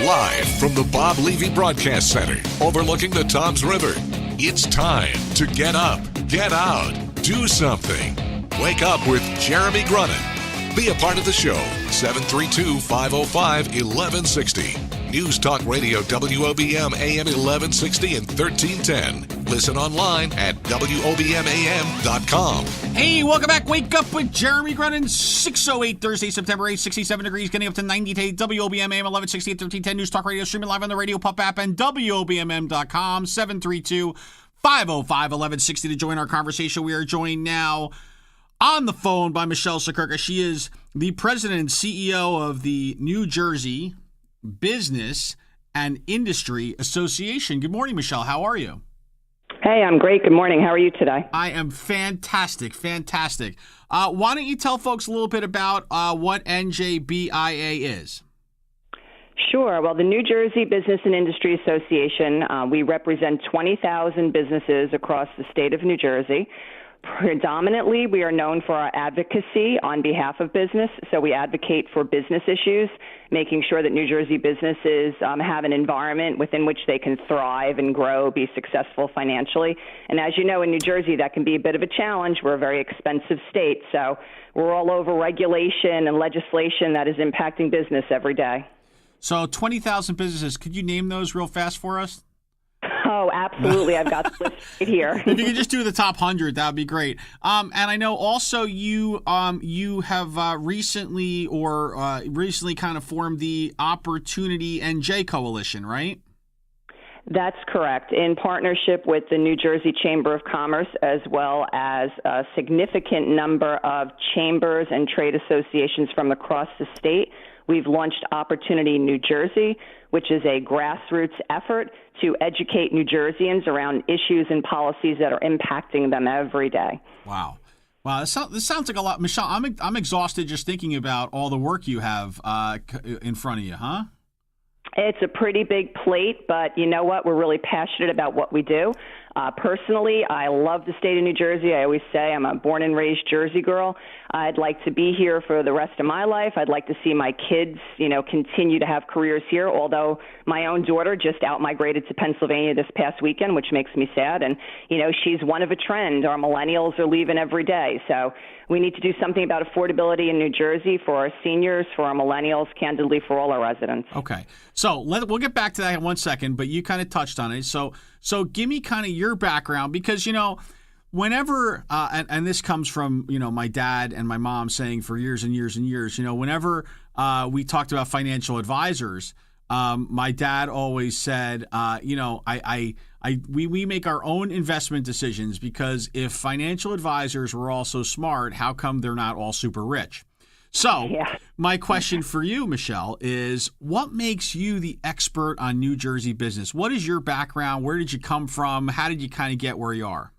Live from the Bob Levy Broadcast Center, overlooking the Toms River, it's time to get up, get out, do something. Wake up with Jeremy Grunin. Be a part of the show, 732-505-1160. News Talk Radio WOBM AM 1160 and 1310. Listen online at WOBMAM.com. Hey, welcome back. Wake up with Jeremy Grunin. 6:08 Thursday, September 8th, 67 degrees, getting up to 90 today. WOBM AM 1160 and 1310. News Talk Radio, streaming live on the Radio Pup app and WOBMM.com. 732-505-1160 to join our conversation. We are joined now on the phone by Michelle Siekerka. She is the president and CEO of the New Jersey Business and Industry Association. Good morning, Michelle. How are you? Hey, I'm great. Good morning. How are you today? I am fantastic. Why don't you tell folks a little bit about what NJBIA is? Sure. Well, the New Jersey Business and Industry Association, we represent 20,000 businesses across the state of New Jersey. Predominantly, we are known for our advocacy on behalf of business. So we advocate for business issues, making sure that New Jersey businesses have an environment within which they can thrive and grow, be successful financially. And as you know, in New Jersey, that can be a bit of a challenge. We're a very expensive state. So we're all over regulation and legislation that is impacting business every day. So 20,000 businesses. Could you name those real fast for us? Oh, absolutely. I've got the list right here. If you could just do the top 100, that would be great. And I know also you have recently kind of formed the Opportunity NJ Coalition, right? That's correct. In partnership with the New Jersey Chamber of Commerce, as well as a significant number of chambers and trade associations from across the state, we've launched Opportunity New Jersey, which is a grassroots effort to educate New Jerseyans around issues and policies that are impacting them every day. Wow. This sounds like a lot. Michelle, I'm exhausted just thinking about all the work you have in front of you, huh? It's a pretty big plate, but you know what? We're really passionate about what we do. Personally, I love the state of New Jersey. I always say I'm a born and raised Jersey girl. I'd like to be here for the rest of my life. I'd like to see my kids, continue to have careers here, although my own daughter just out-migrated to Pennsylvania this past weekend, which makes me sad. And, she's one of a trend. Our millennials are leaving every day. So we need to do something about affordability in New Jersey for our seniors, for our millennials, candidly, for all our residents. Okay. So we'll get back to that in 1 second, but you kind of touched on it. So give me kind of your background, because, whenever, and this comes from, my dad and my mom saying for years and years and years, whenever we talked about financial advisors, my dad always said, we make our own investment decisions, because if financial advisors were all so smart, how come they're not all super rich? So My question for you, Michelle, is what makes you the expert on New Jersey business? What is your background? Where did you come from? How did you kind of get where you are?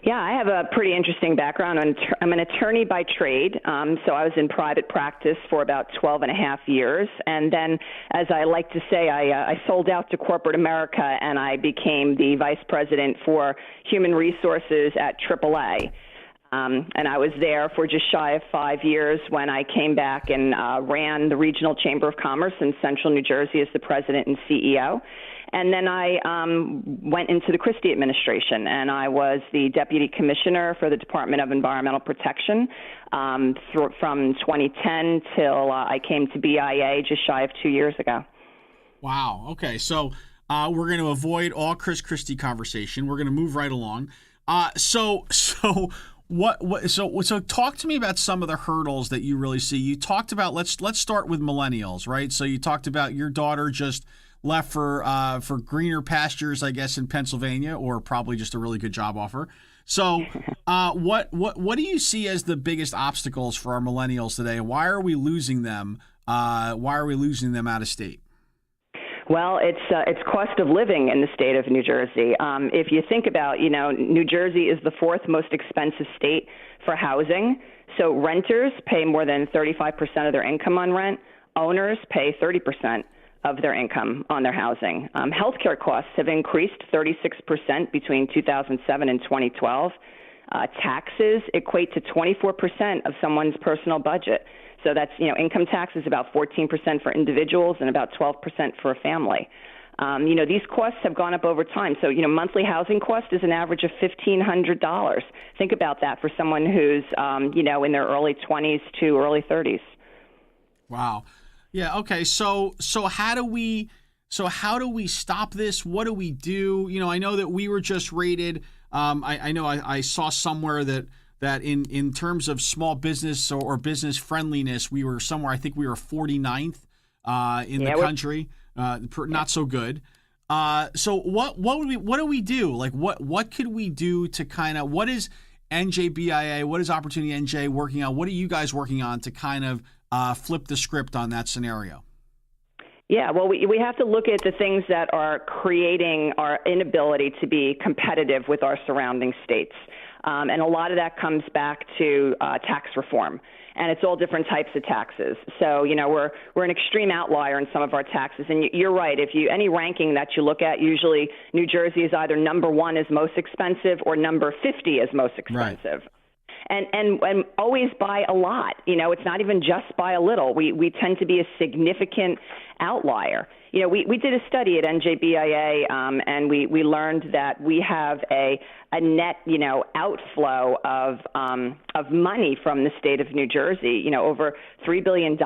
Yeah, I have a pretty interesting background. I'm an attorney by trade, so I was in private practice for about 12 and a half years. And then, as I like to say, I sold out to corporate America, and I became the vice president for human resources at AAA. And I was there for just shy of 5 years when I came back and ran the Regional Chamber of Commerce in Central New Jersey as the president and CEO. And then I went into the Christie administration, and I was the deputy commissioner for the Department of Environmental Protection from 2010 till I came to BIA just shy of 2 years ago. Wow. Okay. So we're going to avoid all Chris Christie conversation. We're going to move right along. So talk to me about some of the hurdles that you really see. You talked about, let's start with millennials, right? So you talked about your daughter just left for greener pastures, I guess, in Pennsylvania, or probably just a really good job offer. So what do you see as the biggest obstacles for our millennials today? Why are we losing them? Why are we losing them out of state? Well, it's cost of living in the state of New Jersey. If you think about, New Jersey is the fourth most expensive state for housing. So renters pay more than 35% of their income on rent. Owners pay 30% of their income on their housing. Healthcare costs have increased 36% between 2007 and 2012. Taxes equate to 24% of someone's personal budget. So that's, income tax is about 14% for individuals and about 12% for a family. These costs have gone up over time. So, monthly housing cost is an average of $1,500. Think about that for someone who's, in their early 20s to early 30s. Wow. Yeah. Okay. So how do we stop this? What do we do? I know that we were just rated. I know I saw somewhere that in terms of small business or business friendliness, we were somewhere. I think we were 49th in the country. Not so good. So what do we do? Like what could we do to kind of, what is NJBIA, what is Opportunity NJ working on? What are you guys working on to kind of flip the script on that scenario? Yeah, well, we have to look at the things that are creating our inability to be competitive with our surrounding states. And a lot of that comes back to tax reform. And it's all different types of taxes. So, we're an extreme outlier in some of our taxes. And you're right. Any ranking that you look at, usually New Jersey is either number 1 is most expensive or number 50 is most expensive. Right. And always by a lot. It's not even just by a little. We tend to be a significant outlier. We did a study at NJBIA, and we learned that we have a net, outflow of money from the state of New Jersey, over $3 billion.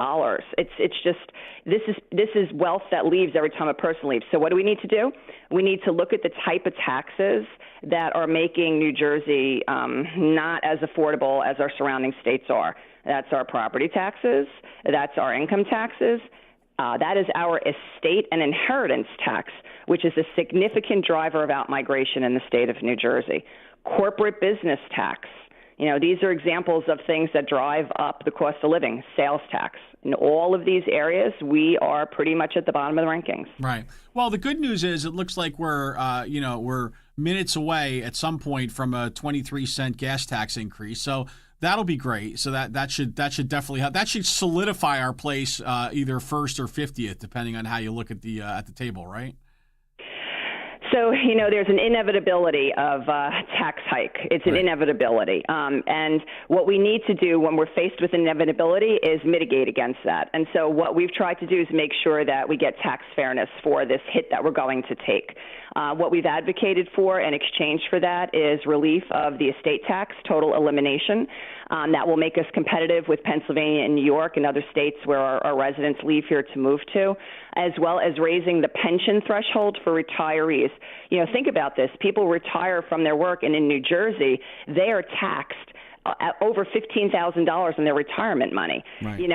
It's just, this is wealth that leaves every time a person leaves. So what do we need to do? We need to look at the type of taxes that are making New Jersey not as affordable as our surrounding states are. That's our property taxes. That's our income taxes. That is our estate and inheritance tax, which is a significant driver of outmigration in the state of New Jersey. Corporate business tax. These are examples of things that drive up the cost of living. Sales tax. In all of these areas, we are pretty much at the bottom of the rankings. Right. Well, the good news is it looks like we're minutes away at some point from a 23-cent gas tax increase. So that'll be great. So that should definitely help. That should solidify our place either first or 50th, depending on how you look at the table, right? So, there's an inevitability of tax hike. It's an inevitability. And what we need to do when we're faced with inevitability is mitigate against that. And so what we've tried to do is make sure that we get tax fairness for this hit that we're going to take. What we've advocated for in exchange for that is relief of the estate tax, total elimination. That will make us competitive with Pennsylvania and New York and other states where our residents leave here to move to, as well as raising the pension threshold for retirees. Think about this. People retire from their work, and in New Jersey, they are taxed at over $15,000 in their retirement money. Right.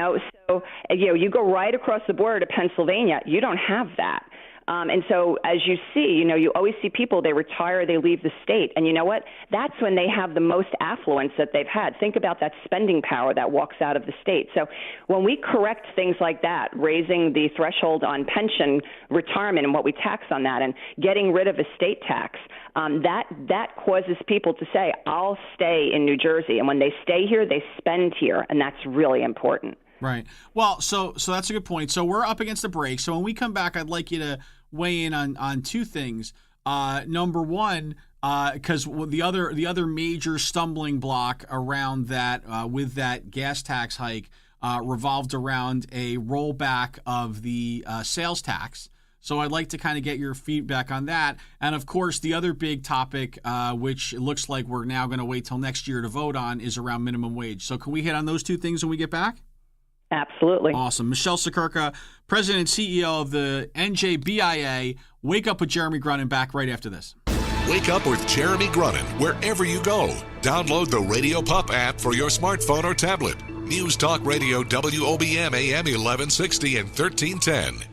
So you go right across the border to Pennsylvania, you don't have that. And so as you see, you always see people, they retire, they leave the state. And you know what? That's when they have the most affluence that they've had. Think about that spending power that walks out of the state. So when we correct things like that, raising the threshold on pension retirement and what we tax on that and getting rid of estate tax, that causes people to say, I'll stay in New Jersey. And when they stay here, they spend here. And that's really important. Right. Well, so that's a good point. So we're up against the break. So when we come back, I'd like you to weigh in on two things. Number one, because the other major stumbling block around that with that gas tax hike revolved around a rollback of the sales tax. So I'd like to kind of get your feedback on that. And, of course, the other big topic, which it looks like we're now going to wait till next year to vote on, is around minimum wage. So can we hit on those two things when we get back? Absolutely. Awesome. Michelle Siekerka, President and CEO of the NJBIA. Wake Up with Jeremy Grunin, back right after this. Wake Up with Jeremy Grunin wherever you go. Download the Radio Pup app for your smartphone or tablet. News Talk Radio WOBM AM 1160 and 1310.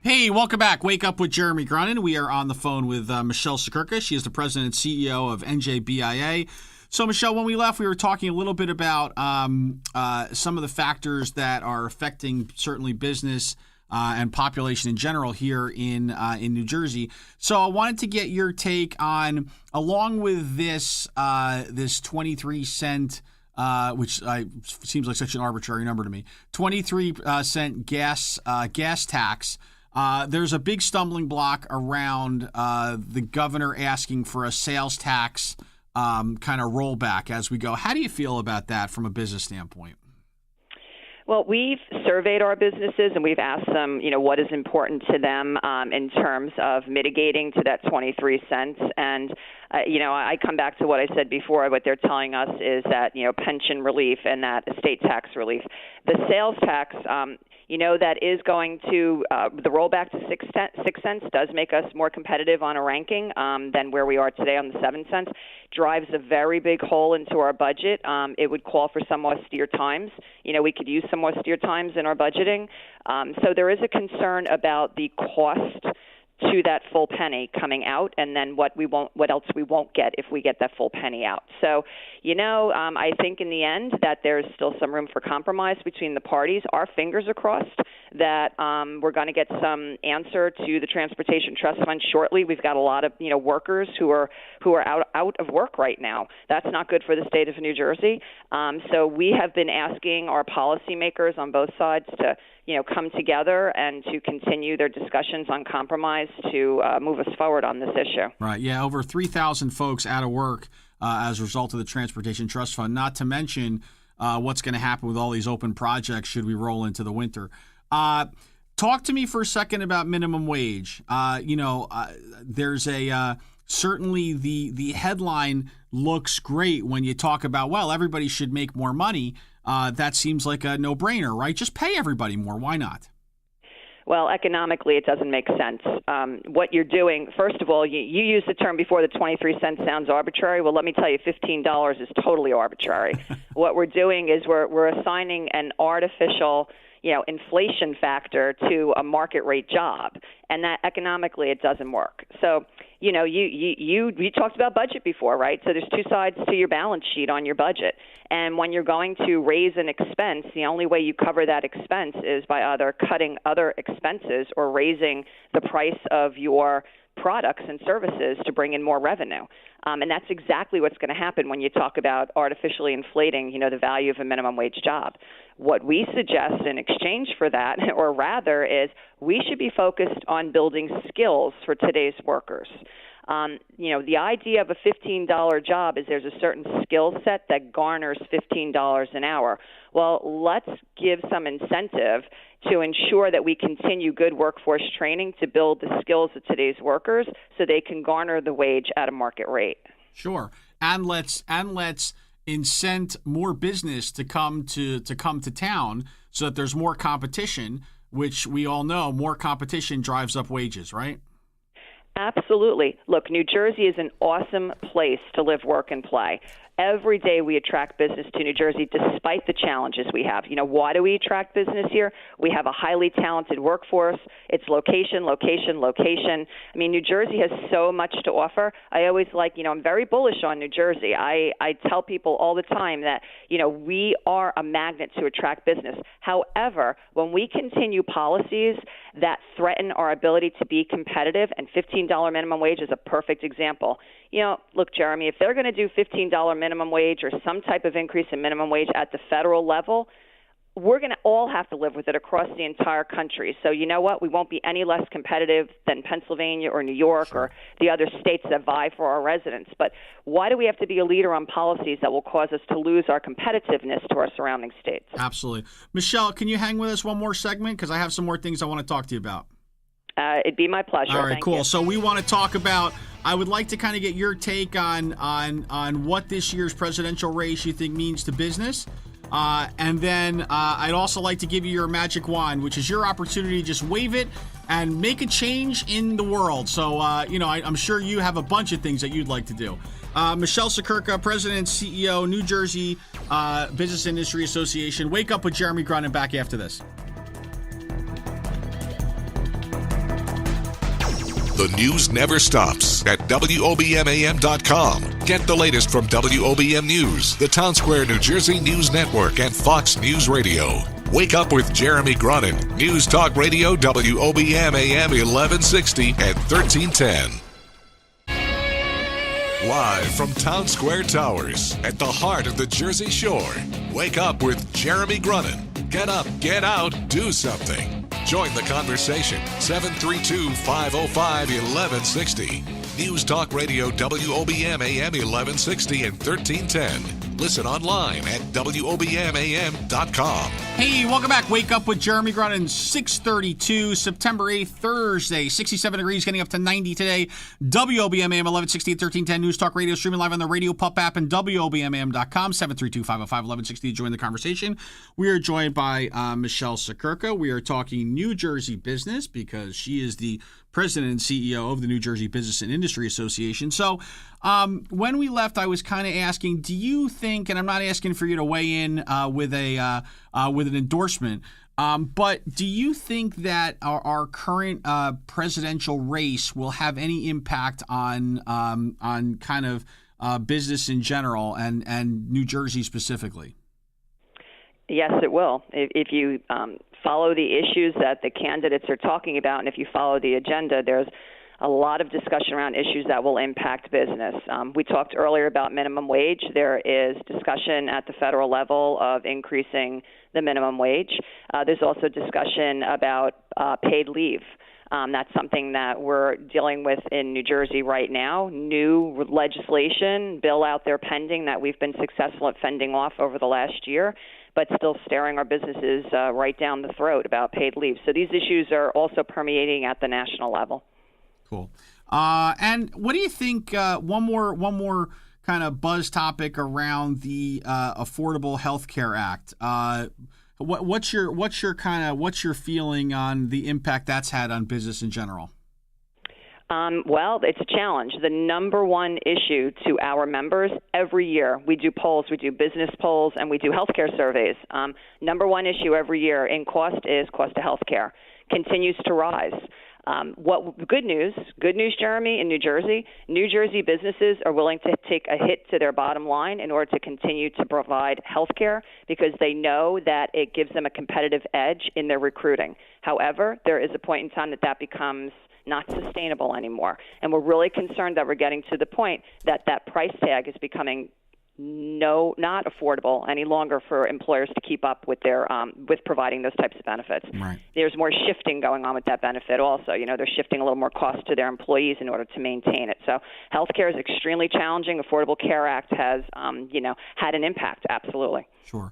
Hey, welcome back. Wake Up with Jeremy Grunin. We are on the phone with Michelle Siekerka. She is the President and CEO of NJBIA. So, Michelle, when we left, we were talking a little bit about some of the factors that are affecting certainly business and population in general here in New Jersey. So, I wanted to get your take on, along with this 23-cent, which seems like such an arbitrary number to me, 23-cent gas tax. There's a big stumbling block around the governor asking for a sales tax kind of rollback as we go. How do you feel about that from a business standpoint? Well, we've surveyed our businesses and we've asked them, what is important to them in terms of mitigating to that 23 cents. And, I come back to what I said before. What they're telling us is that, pension relief and that estate tax relief. The sales tax, that is going to, the rollback to 6 cents does make us more competitive on a ranking than where we are today on the 7 cents. Drives a very big hole into our budget. It would call for some austere times. We could use some austere times in our budgeting. So there is a concern about the cost to that full penny coming out, and then what else we won't get if we get that full penny out. So, I think in the end that there's still some room for compromise between the parties. Our fingers are crossed that we're going to get some answer to the Transportation Trust Fund shortly. We've got a lot of workers who are out of work right now. That's not good for the state of New Jersey. So we have been asking our policymakers on both sides to come together and to continue their discussions on compromise to move us forward on this issue. Right. Yeah. Over 3,000 folks out of work as a result of the Transportation Trust Fund, not to mention what's going to happen with all these open projects should we roll into the winter. Talk to me for a second about minimum wage. There's certainly the headline looks great when you talk about, well, everybody should make more money. That seems like a no-brainer, right? Just pay everybody more. Why not? Well, economically, it doesn't make sense. What you're doing, first of all, you used the term before, the 23 cents sounds arbitrary. Well, let me tell you, $15 is totally arbitrary. What we're doing is we're assigning an artificial inflation factor to a market rate job, and that economically it doesn't work. So, you talked about budget before, right? So there's two sides to your balance sheet on your budget. And when you're going to raise an expense, the only way you cover that expense is by either cutting other expenses or raising the price of your products and services to bring in more revenue. And that's exactly what's going to happen when you talk about artificially inflating, the value of a minimum wage job. What we suggest in exchange for that, or rather, is we should be focused on building skills for today's workers. The idea of a $15 job is there's a certain skill set that garners $15 an hour. Well, let's give some incentive to ensure that we continue good workforce training to build the skills of today's workers so they can garner the wage at a market rate. Sure. And let's incent more business to come to town so that there's more competition, which we all know more competition drives up wages, right? Absolutely. Look, New Jersey is an awesome place to live, work, and play. Every day we attract business to New Jersey despite the challenges we have. Why do we attract business here? We have a highly talented workforce. It's location, location, location. I mean, New Jersey has so much to offer. I always I'm very bullish on New Jersey. I tell people all the time that, we are a magnet to attract business. However, when we continue policies that threaten our ability to be competitive, and $15 minimum wage is a perfect example. Look, Jeremy, if they're going to do $15 minimum wage or some type of increase in minimum wage at the federal level, we're going to all have to live with it across the entire country. So you know what? We won't be any less competitive than Pennsylvania or New York or the other states that vie for our residents. But why do we have to be a leader on policies that will cause us to lose our competitiveness to our surrounding states? Absolutely. Michelle, can you hang with us one more segment? Because I have some more things I want to talk to you about. It'd be my pleasure. All right, Thank cool. you. So we want to talk about, I would like to kind of get your take on what this year's presidential race you think means to business. And then I'd also like to give you your magic wand, which is your opportunity to just wave it and make a change in the world. So, I'm sure you have a bunch of things that you'd like to do. Michelle Siekerka, President and CEO, New Jersey Business Industry Association. Wake Up with Jeremy Grunin, back after this. The news never stops at WOBMAM.com. Get the latest from WOBM News, the Town Square, New Jersey News Network, and Fox News Radio. Wake Up with Jeremy Grunin, News Talk Radio, WOBMAM 1160 and 1310. Live from Town Square Towers at the heart of the Jersey Shore. Wake Up with Jeremy Grunin. Get up, get out, do something. Join the conversation. 732-505-1160. News Talk Radio, WOBMAM 1160 and 1310. Listen online at WOBMAM.com. Hey, welcome back. Wake Up with Jeremy Grunin, 6:32, September 8th, Thursday, 67 degrees, getting up to 90 today. WOBM AM 1160 at 1310 News Talk Radio, streaming live on the Radio Pup app and WOBMAM.com, 732-505-1160 to join the conversation. We are joined by Michelle Siekerka. We are talking New Jersey business because she is the president and CEO of the New Jersey Business and Industry Association. So when we left, I was kind of asking, do you think, and I'm not asking for you to weigh in with an endorsement, but do you think that our current presidential race will have any impact on kind of business in general and New Jersey specifically? Yes, it will. If you follow the issues that the candidates are talking about, and if you follow the agenda, there's a lot of discussion around issues that will impact business. We talked earlier about minimum wage. There is discussion at the federal level of increasing the minimum wage. There's also discussion about paid leave. That's something that we're dealing with in New Jersey right now. New legislation, bill out there pending that we've been successful at fending off over the last year, but still staring our businesses right down the throat about paid leave. So these issues are also permeating at the national level. Cool. And what do you think? One more kind of buzz topic around the Affordable Health Care Act. What's your feeling on the impact that's had on business in general? Well, it's a challenge. The number one issue to our members every year, we do polls, we do business polls, and we do healthcare surveys. Number one issue every year in cost is cost of healthcare. Continues to rise. Good news, Jeremy, in New Jersey businesses are willing to take a hit to their bottom line in order to continue to provide health care because they know that it gives them a competitive edge in their recruiting. However, there is a point in time that becomes not sustainable anymore. And we're really concerned that we're getting to the point that that price tag is becoming not affordable any longer for employers to keep up with their with providing those types of benefits. Right. There's more shifting going on with that benefit also. They're shifting a little more cost to their employees in order to maintain it. So healthcare is extremely challenging. Affordable Care Act has had an impact, absolutely. Sure.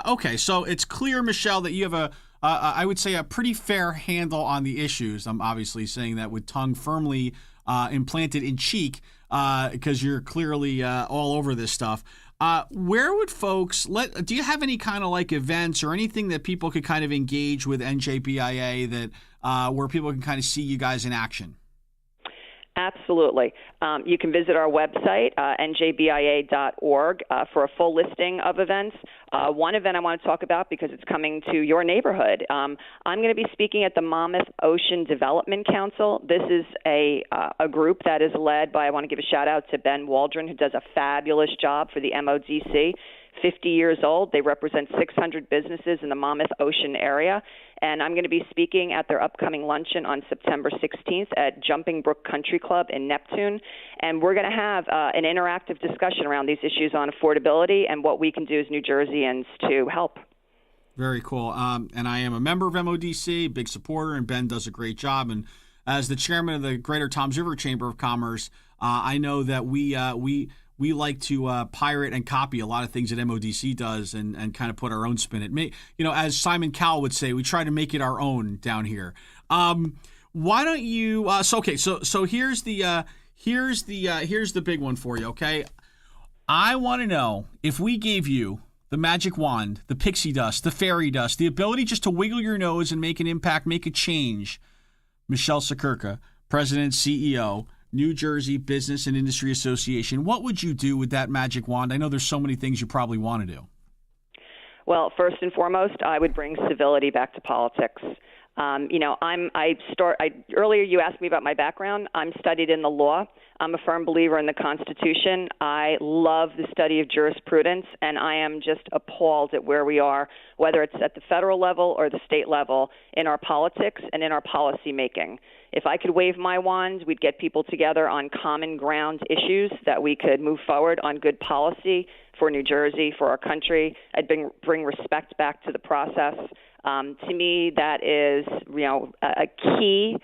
Okay, so it's clear, Michelle, that you have I would say a pretty fair handle on the issues. I'm obviously saying that with tongue firmly implanted in cheek, because you're clearly all over this stuff. Where would folks do you have any kind of like events or anything that people could kind of engage with NJBIA that where people can kind of see you guys in action? Absolutely. You can visit our website, njbia.org, for a full listing of events. One event I want to talk about because it's coming to your neighborhood. I'm going to be speaking at the Monmouth Ocean Development Council. This is a group that is led by, I want to give a shout out to Ben Waldron, who does a fabulous job for the MODC. 50 years old. They represent 600 businesses in the Monmouth Ocean area. And I'm going to be speaking at their upcoming luncheon on September 16th at Jumping Brook Country Club in Neptune. And we're going to have an interactive discussion around these issues on affordability and what we can do as New Jerseyans to help. Very cool. And I am a member of MODC, big supporter, and Ben does a great job. And as the chairman of the Greater Toms River Chamber of Commerce, I know that we like to pirate and copy a lot of things that MODC does and kind of put our own spin. As Simon Cowell would say, we try to make it our own down here. Why don't you? So here's the big one for you. Okay, I want to know if we gave you the magic wand, the pixie dust, the fairy dust, the ability just to wiggle your nose and make an impact, make a change. Michelle Siekerka, President, CEO. New Jersey Business and Industry Association. What would you do with that magic wand? I know there's so many things you probably want to do. Well, first and foremost, I would bring civility back to politics. Earlier you asked me about my background. I'm studied in the law. I'm a firm believer in the Constitution. I love the study of jurisprudence, and I am just appalled at where we are, whether it's at the federal level or the state level, in our politics and in our policy making. If I could wave my wand, we'd get people together on common ground issues that we could move forward on good policy for New Jersey, for our country. I'd bring respect back to the process. To me, that is, a key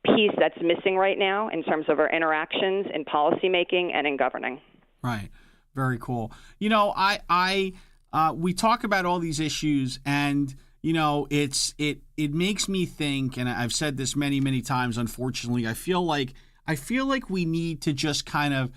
piece that's missing right now in terms of our interactions in policymaking and in governing. Right. Very cool. I we talk about all these issues, and it makes me think, and I've said this many, many times. Unfortunately, I feel like we need to just kind of,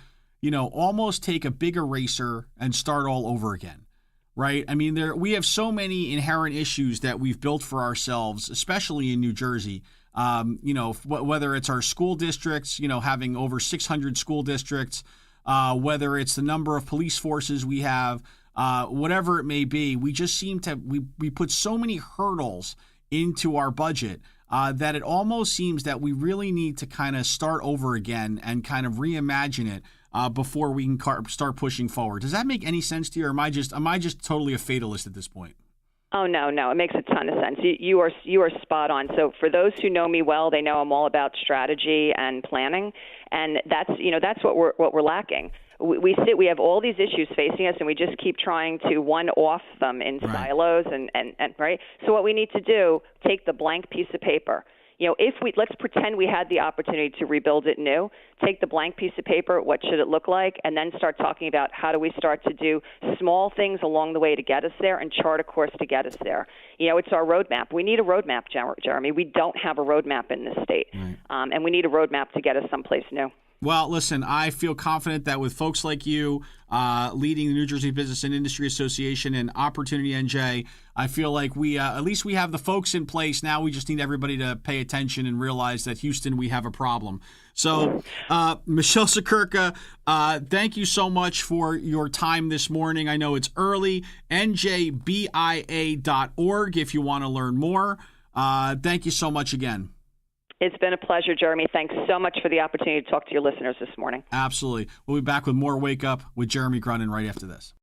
almost take a big eraser and start all over again. Right? I mean, we have so many inherent issues that we've built for ourselves, especially in New Jersey. Whether it's our school districts, having over 600 school districts, whether it's the number of police forces we have, whatever it may be, we just seem to we put so many hurdles into our budget that it almost seems that we really need to kind of start over again and kind of reimagine it before we can start pushing forward. Does that make any sense to you, or am I just totally a fatalist at this point? Oh, no, it makes a ton of sense. You are spot on. So for those who know me well, they know I'm all about strategy and planning, and that's what we're lacking. We have all these issues facing us, and we just keep trying to one-off them in silos, and right. So what we need to do, take the blank piece of paper. Let's pretend we had the opportunity to rebuild it new, take the blank piece of paper, what should it look like, and then start talking about how do we start to do small things along the way to get us there and chart a course to get us there. It's our roadmap. We need a roadmap, Jeremy. We don't have a roadmap in this state, and we need a roadmap to get us someplace new. Well, listen, I feel confident that with folks like you leading the New Jersey Business and Industry Association and Opportunity NJ, I feel like we at least we have the folks in place. Now we just need everybody to pay attention and realize that Houston, we have a problem. So, Michelle Siekerka, thank you so much for your time this morning. I know it's early. NJBIA.org if you want to learn more. Thank you so much again. It's been a pleasure, Jeremy. Thanks so much for the opportunity to talk to your listeners this morning. Absolutely. We'll be back with more Wake Up with Jeremy Grunin right after this.